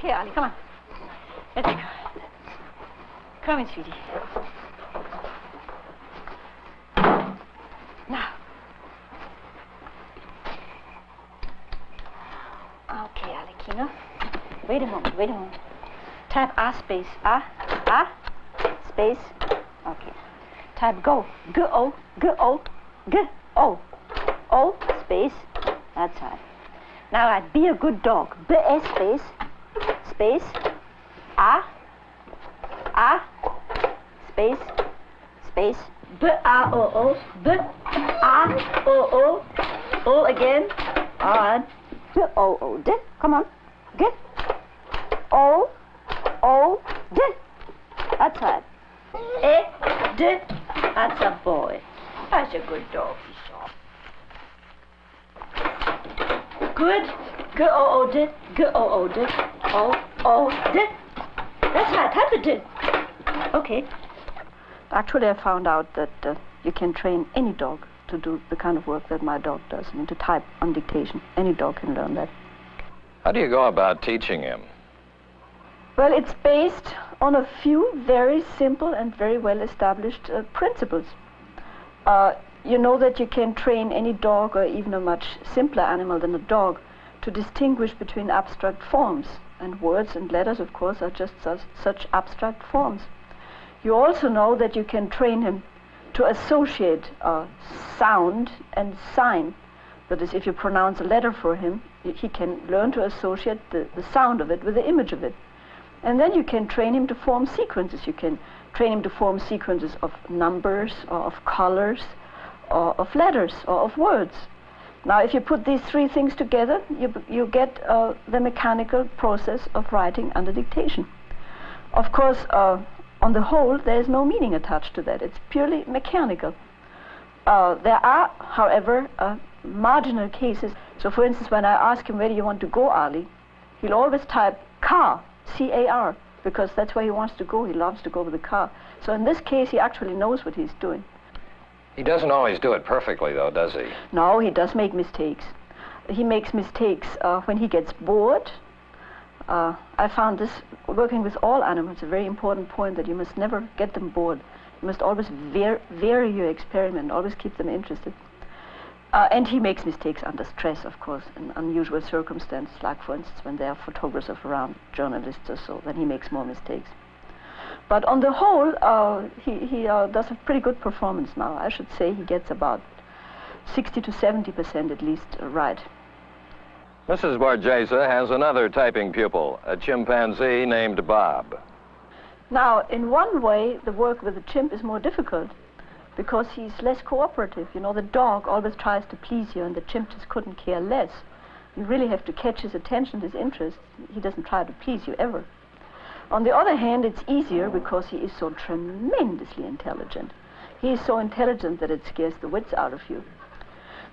Okay, Arli, come on. Let's go. Come in, sweetie. Now. Okay, Arlecchino. Wait a moment. Type R space. R space. Okay. Type go. Go. O space. That's right. Now I'd be a good dog. B-S space. R space. B-R-O-O. B-R-O-O. O again. All right. G-O-O. D. Come on. G. O. D. That's right. E. D. That's a boy. That's a good dog. Good. G-O-O-D. G-O-O-D. O-O-D. That's right. Type it in. Okay. Actually, I found out that you can train any dog to do the kind of work that my dog does. I mean, to type on dictation. Any dog can learn that. How do you go about teaching him? Well, it's based on a few very simple and very well-established principles. You know that you can train any dog, or even a much simpler animal than a dog, to distinguish between abstract forms. And words and letters, of course, are just such abstract forms. You also know that you can train him to associate sound and sign. That is, if you pronounce a letter for him, he can learn to associate the sound of it with the image of it. And then you can train him to form sequences. You can train him to form sequences of numbers, or of colors, or of letters, or of words. Now, if you put these three things together, you get the mechanical process of writing under dictation. Of course, on the whole, there is no meaning attached to that. It's purely mechanical. There are, however, marginal cases. So, for instance, when I ask him, where do you want to go, Arli? He'll always type car, C-A-R, because that's where he wants to go. He loves to go with the car. So in this case, he actually knows what he's doing. He doesn't always do it perfectly, though, does he? No, he does make mistakes. He makes mistakes when he gets bored. I found this, working with all animals, a very important point, that you must never get them bored. You must always vary your experiment, always keep them interested. And he makes mistakes under stress, of course, in unusual circumstances, like, for instance, when there are photographers around, journalists or so, then he makes more mistakes. But on the whole, he does a pretty good performance now. I should say he gets about 60 to 70% at least right. Mrs. Borgese has another typing pupil, a chimpanzee named Bob. Now, in one way, the work with the chimp is more difficult because he's less cooperative. You know, the dog always tries to please you, and the chimp just couldn't care less. You really have to catch his attention, his interest. He doesn't try to please you ever. On the other hand, it's easier because he is so tremendously intelligent. He is so intelligent that it scares the wits out of you.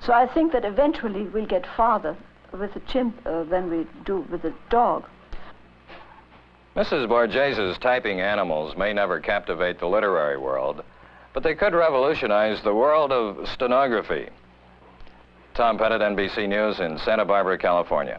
So I think that eventually we'll get farther with the chimp than we do with the dog. Mrs. Borgese's typing animals may never captivate the literary world, but they could revolutionize the world of stenography. Tom Pennant, NBC News in Santa Barbara, California.